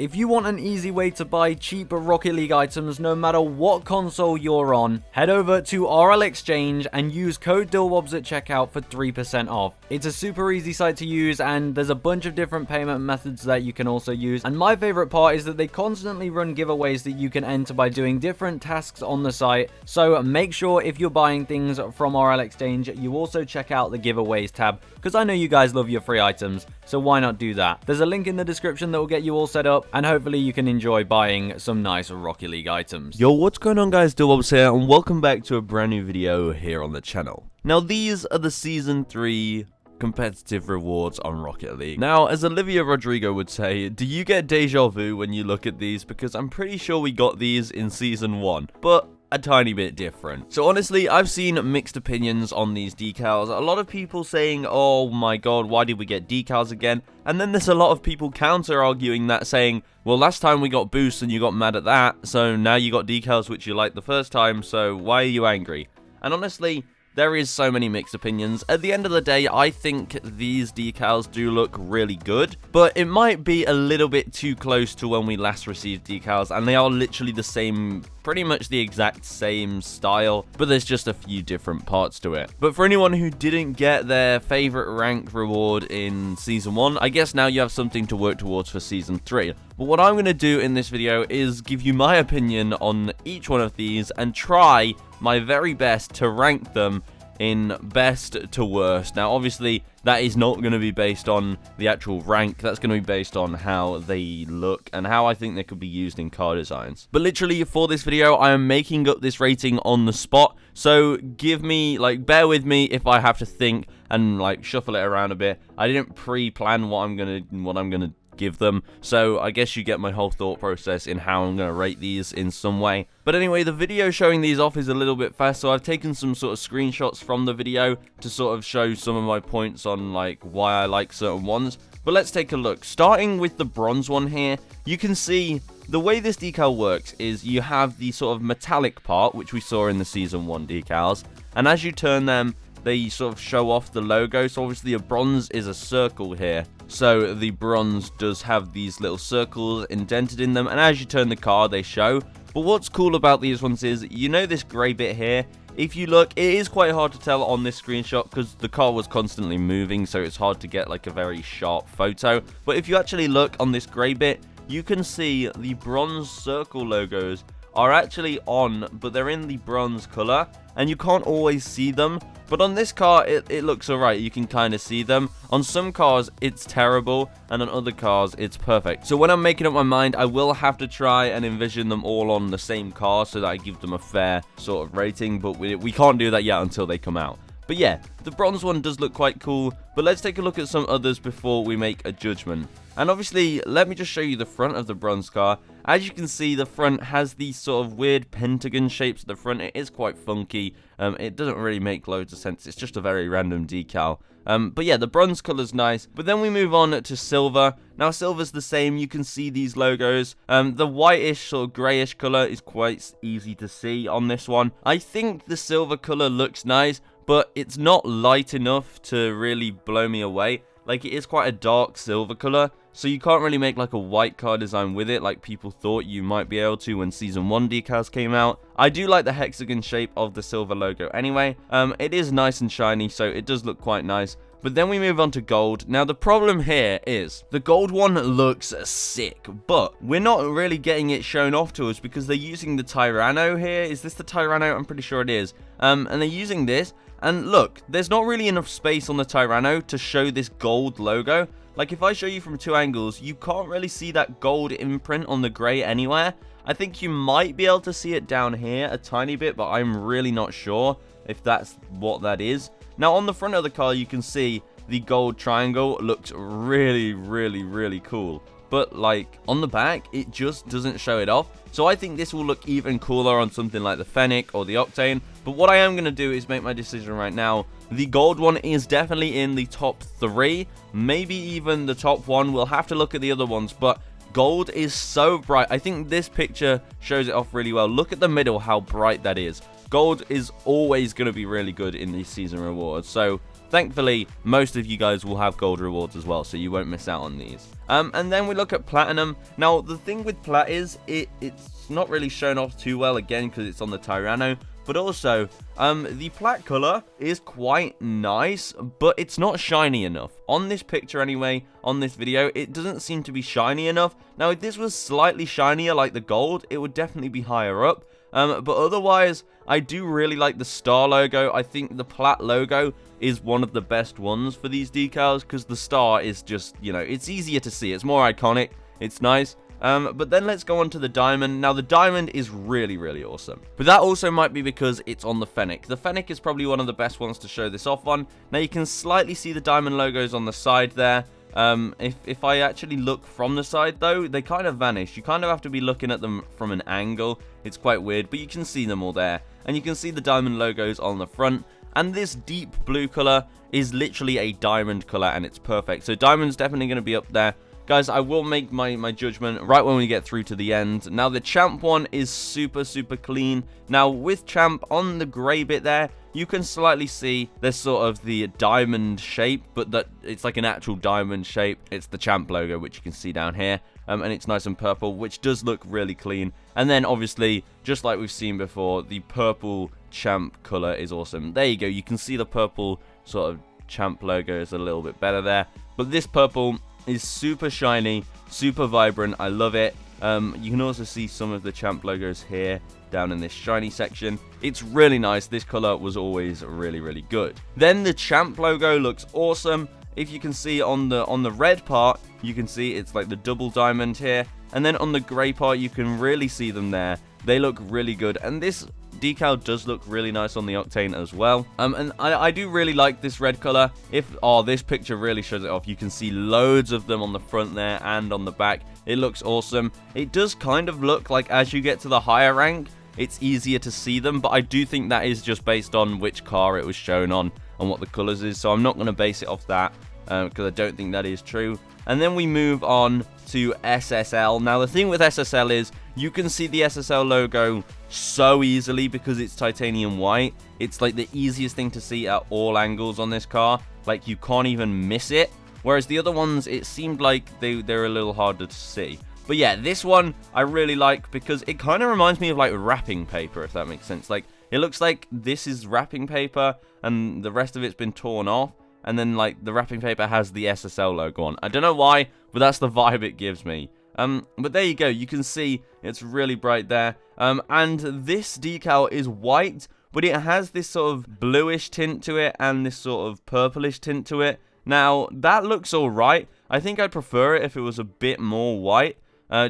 If you want an easy way to buy cheap Rocket League items no matter what console you're on, head over to RL Exchange and use code DILWOBS at checkout for 3% off. It's a super easy site to use, and there's a bunch of different payment methods that you can also use, and my favorite part is that they constantly run giveaways that you can enter by doing different tasks on the site. So make sure if you're buying things from RL Exchange, you also check out the giveaways tab, because I know you guys love your free items, so why not do that? There's a link in the description that will get you all set up, and hopefully you can enjoy buying some nice Rocket League items. Yo, what's going on guys, DILWOBS here, and welcome back to a brand new video here on the channel. Now these are the Season 3 competitive rewards on Rocket League. Now, as Olivia Rodrigo would say, do you get deja vu when you look at these? Because I'm pretty sure we got these in Season 1, but a tiny bit different. So honestly, I've seen mixed opinions on these decals. A lot of people saying, oh my god, why did we get decals again? And then there's a lot of people counter-arguing that, saying, well, last time we got boosts and you got mad at that, so now you got decals which you liked the first time, so why are you angry? And honestly, there is so many mixed opinions. At the end of the day, I think these decals do look really good, but it might be a little bit too close to when we last received decals, and they are literally the same, pretty much the exact same style, but there's just a few different parts to it. But for anyone who didn't get their favorite rank reward in Season 1, I guess now you have something to work towards for Season 3. But what I'm going to do in this video is give you my opinion on each one of these and try my very best to rank them in best to worst. Now obviously that is not going to be based on the actual rank, that's going to be based on how they look and how I think they could be used in car designs. But literally for this video I am making up this rating on the spot, so give me, like, bear with me if I have to think and like shuffle it around a bit. I didn't pre-plan what I'm gonna give them, so I guess you get my whole thought process in how I'm going to rate these in some way. But anyway, the video showing these off is a little bit fast, so I've taken some sort of screenshots from the video to sort of show some of my points on like why I like certain ones. But let's take a look. Starting with the bronze one here, you can see the way this decal works is you have the sort of metallic part, which we saw in the Season 1 decals, and as you turn them, they sort of show off the logo. So obviously a bronze is a circle here, so the bronze does have these little circles indented in them, and as you turn the car they show. But what's cool about these ones is, you know, this grey bit here, if you look, it is quite hard to tell on this screenshot because the car was constantly moving, so it's hard to get like a very sharp photo. But if you actually look on this grey bit, you can see the bronze circle logos are actually on, but they're in the bronze color, and you can't always see them. But on this car, it looks alright, you can kind of see them. On some cars, it's terrible, and on other cars, it's perfect. So when I'm making up my mind, I will have to try and envision them all on the same car so that I give them a fair sort of rating, but we can't do that yet until they come out. But yeah, the bronze one does look quite cool, but let's take a look at some others before we make a judgment. And obviously, let me just show you the front of the bronze car. As you can see, the front has these sort of weird pentagon shapes at the front. It is quite funky. It doesn't really make loads of sense. It's just a very random decal. But yeah, the bronze color's nice. But then we move on to silver. Now, silver's the same. You can see these logos. The whitish, sort of grayish color is quite easy to see on this one. I think the silver color looks nice, but it's not light enough to really blow me away. Like, it is quite a dark silver color, so you can't really make like a white car design with it like people thought you might be able to when Season 1 decals came out. I do like the hexagon shape of the silver logo anyway. It is nice and shiny, so it does look quite nice. But then we move on to gold. Now, the problem here is the gold one looks sick, but we're not really getting it shown off to us because they're using the Tyranno here. Is this the Tyranno? I'm pretty sure it is. And they're using this. And look, there's not really enough space on the Tyranno to show this gold logo. Like, if I show you from two angles, you can't really see that gold imprint on the grey anywhere. I think you might be able to see it down here a tiny bit, but I'm really not sure if that's what that is. Now, on the front of the car, you can see the gold triangle looks really, really, really cool. But, like, on the back, it just doesn't show it off. So I think this will look even cooler on something like the Fennec or the Octane. But what I am going to do is make my decision right now. The gold one is definitely in the top 3, maybe even the top 1. We'll have to look at the other ones, but gold is so bright. I think this picture shows it off really well. Look at the middle, how bright that is. Gold is always going to be really good in these season rewards. So Thankfully, most of you guys will have gold rewards as well, so you won't miss out on these. And then we look at platinum. Now, the thing with plat is it's not really shown off too well, again, because it's on the Tyranno. But also, the plat color is quite nice, but it's not shiny enough. On this picture anyway, on this video, it doesn't seem to be shiny enough. Now, if this was slightly shinier like the gold, it would definitely be higher up. But otherwise, I do really like the star logo. I think the plat logo is one of the best ones for these decals, because the star is just, you know, it's easier to see. It's more iconic. It's nice. But then let's go on to the diamond. Now, the diamond is really, really awesome. But that also might be because it's on the Fennec. The Fennec is probably one of the best ones to show this off on. Now, you can slightly see the diamond logos on the side there. If I actually look from the side, though, they kind of vanish. You kind of have to be looking at them from an angle. It's quite weird, but you can see them all there. And you can see the diamond logos on the front. And this deep blue color is literally a diamond color, and it's perfect. So diamond's definitely going to be up there. Guys, I will make my judgment right when we get through to the end. Now, the champ one is super, super clean. Now, with champ, on the gray bit there, you can slightly see there's sort of the diamond shape, but that it's like an actual diamond shape. It's the champ logo, which you can see down here. And it's nice and purple, which does look really clean. And then, obviously, just like we've seen before, the purple champ color is awesome. There you go. You can see the purple sort of champ logo is a little bit better there. But this purple is super shiny, super vibrant. I love it. You can also see some of the champ logos here down in this shiny section. It's really nice. This color was always really, really good. Then the champ logo looks awesome. If you can see on the red part, you can see it's like the double diamond here. And then on the gray part, you can really see them there. They look really good. And this decal does look really nice on the Octane as well. And I do really like this red color. This picture really shows it off. You can see loads of them on the front there and on the back. It looks awesome. It does kind of look like as you get to the higher rank, it's easier to see them, but I do think that is just based on which car it was shown on and what the colors is. So I'm not going to base it off that because I don't think that is true. And then we move on to SSL. Now, the thing with SSL is you can see the SSL logo so easily because it's titanium white. It's like the easiest thing to see at all angles on this car. Like, you can't even miss it. Whereas the other ones, it seemed like they're a little harder to see. But yeah, this one I really like because it kind of reminds me of like wrapping paper, if that makes sense. Like, it looks like this is wrapping paper and the rest of it's been torn off. And then, like, the wrapping paper has the SSL logo on. I don't know why, but that's the vibe it gives me. But there you go. You can see it's really bright there. And this decal is white, but it has this sort of bluish tint to it and this sort of purplish tint to it. Now, that looks alright. I think I'd prefer it if it was a bit more white,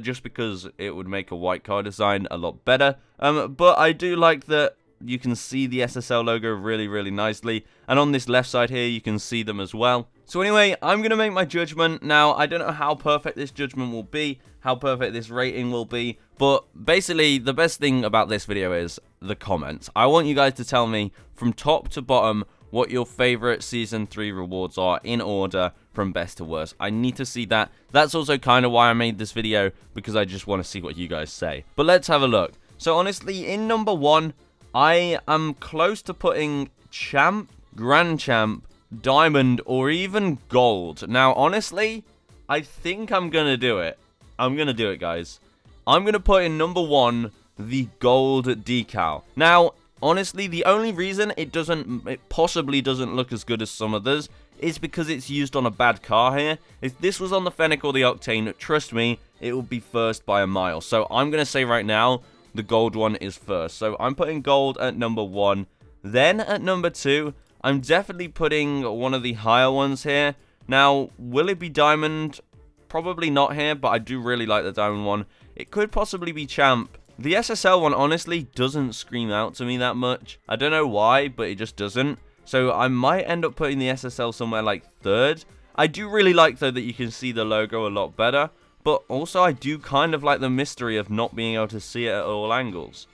just because it would make a white car design a lot better. But I do like that you can see the SSL logo really, really nicely. And on this left side here, you can see them as well. So anyway, I'm going to make my judgment. Now, I don't know how perfect this judgment will be, how perfect this rating will be. But basically, the best thing about this video is the comments. I want you guys to tell me from top to bottom what your favorite Season 3 rewards are in order from best to worst. I need to see that. That's also kind of why I made this video, because I just want to see what you guys say. But let's have a look. So honestly, in number 1, I am close to putting Champ, Grand Champ, Diamond, or even Gold. Now, honestly, I think I'm going to do it. I'm going to do it, guys. I'm going to put in number 1, the Gold Decal. Now, honestly, the only reason it possibly doesn't look as good as some others is because it's used on a bad car here. If this was on the Fennec or the Octane, trust me, it would be first by a mile. So I'm going to say right now, the gold one is first. So I'm putting gold at number 1. Then at number 2, I'm definitely putting one of the higher ones here. Now, will it be diamond? Probably not here, but I do really like the diamond one. It could possibly be champ. The SSL one honestly doesn't scream out to me that much. I don't know why, but it just doesn't. So I might end up putting the SSL somewhere like 3rd. I do really like, though, that you can see the logo a lot better. But also, I do kind of like the mystery of not being able to see it at all angles.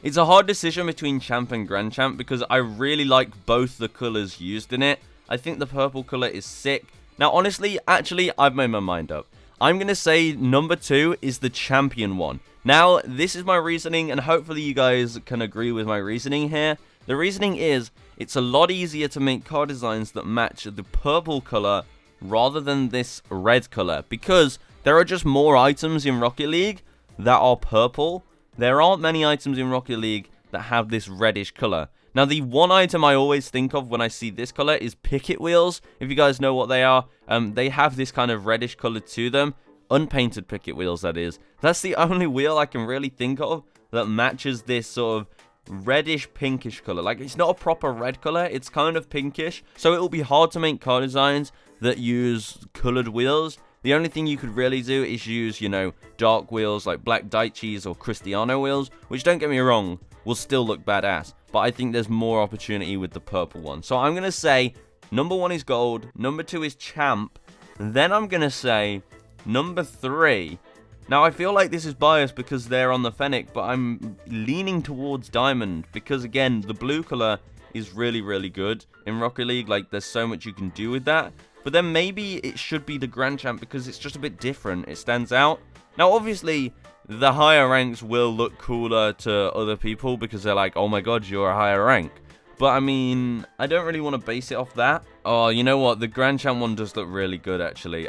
It's a hard decision between Champ and Grand Champ because I really like both the colors used in it. I think the purple color is sick. Now, honestly, actually, I've made my mind up. I'm going to say number 2 is the champion one. Now, this is my reasoning, and hopefully you guys can agree with my reasoning here. The reasoning is, it's a lot easier to make car designs that match the purple color rather than this red color, because there are just more items in Rocket League that are purple. There aren't many items in Rocket League that have this reddish color. Now, the one item I always think of when I see this color is picket wheels. If you guys know what they are, they have this kind of reddish color to them. Unpainted picket wheels, that is. That's the only wheel I can really think of that matches this sort of reddish pinkish color. Like, it's not a proper red color, it's kind of pinkish. So it will be hard to make car designs that use colored wheels. The only thing you could really do is use, you know, dark wheels like Black Daichis or Cristiano wheels, which, don't get me wrong, will still look badass. But I think there's more opportunity with the purple one. So I'm going to say number 1 is Gold, number 2 is Champ, then I'm going to say number 3. Now, I feel like this is biased because they're on the Fennec, but I'm leaning towards Diamond because, again, the blue color is really, really good in Rocket League. Like, there's so much you can do with that. But then maybe it should be the Grand Champ because it's just a bit different. It stands out. Now, obviously, the higher ranks will look cooler to other people because they're like, oh my god, you're a higher rank. But, I mean, I don't really want to base it off that. Oh, you know what? The Grand Champ one does look really good, actually.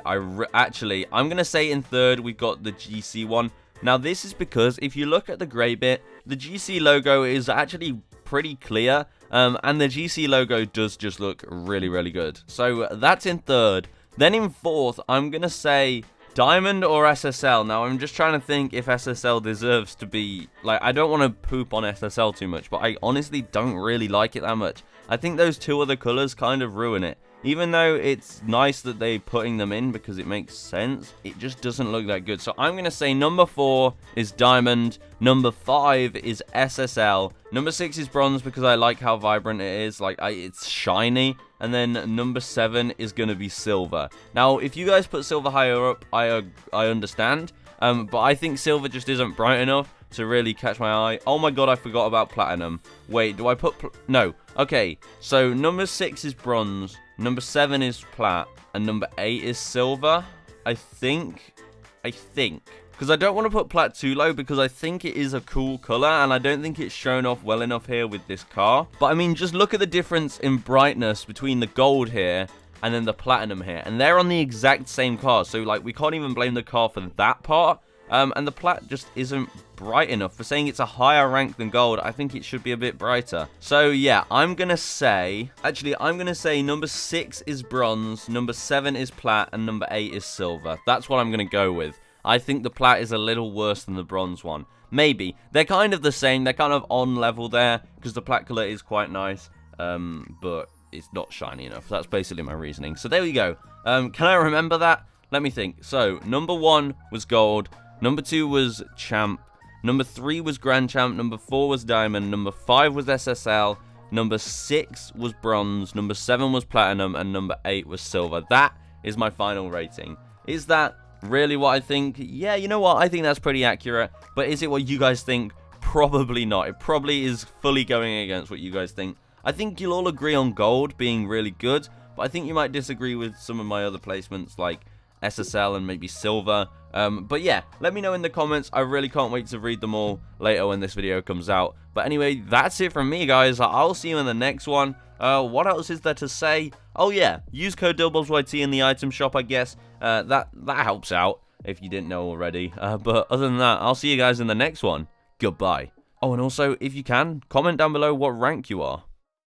Actually, I'm going to say in third, we've got the GC one. Now, this is because if you look at the grey bit, the GC logo is actually pretty clear. And the GC logo does just look really, really good. So, that's in third. Then in fourth, I'm going to say Diamond or SSL. Now, I'm just trying to think if SSL deserves to be, like, I don't want to poop on SSL too much, but I honestly don't really like it that much. I think those two other colors kind of ruin it. Even though it's nice that they're putting them in because it makes sense, it just doesn't look that good. So I'm going to say number 4 is Diamond, number 5 is SSL, number 6 is Bronze because I like how vibrant it is, like it's shiny, and then number 7 is going to be Silver. Now, if you guys put Silver higher up, I understand, but I think Silver just isn't bright enough to really catch my eye. Oh my god, I forgot about Platinum. Wait, do I put... No. Okay, so number 6 is Bronze, number 7 is Plat, and number 8 is Silver, I think. Because I don't want to put Plat too low because I think it is a cool color, and I don't think it's shown off well enough here with this car. But I mean, just look at the difference in brightness between the Gold here and then the Platinum here. And they're on the exact same car, so like we can't even blame the car for that part. And the Plat just isn't bright enough. For saying it's a higher rank than Gold, I think it should be a bit brighter. So yeah, I'm going to say... Actually, I'm going to say number 6 is Bronze, number 7 is Plat, and number 8 is Silver. That's what I'm going to go with. I think the Plat is a little worse than the Bronze one. Maybe. They're kind of the same. They're kind of on level there, because the Plat color is quite nice, but it's not shiny enough. That's basically my reasoning. So there we go. Can I remember that? Let me think. So, number 1 was Gold. Number 2 was Champ, number 3 was Grand Champ, number 4 was Diamond, number 5 was SSL, number 6 was Bronze, number 7 was Platinum, and number 8 was Silver. That is my final rating. Is that really what I think? Yeah, you know what? I think that's pretty accurate. But is it what you guys think? Probably not. It probably is fully going against what you guys think. I think you'll all agree on Gold being really good, but I think you might disagree with some of my other placements like SSL and maybe Silver. But yeah, let me know in the comments. I really can't wait to read them all later when this video comes out. But anyway, that's it from me, guys. I'll see you in the next one. What else is there to say? Oh yeah, use code DillBobsYT in the item shop, I guess. That helps out if you didn't know already. But other than that, I'll see you guys in the next one. Goodbye. Oh, and also, if you can, comment down below what rank you are.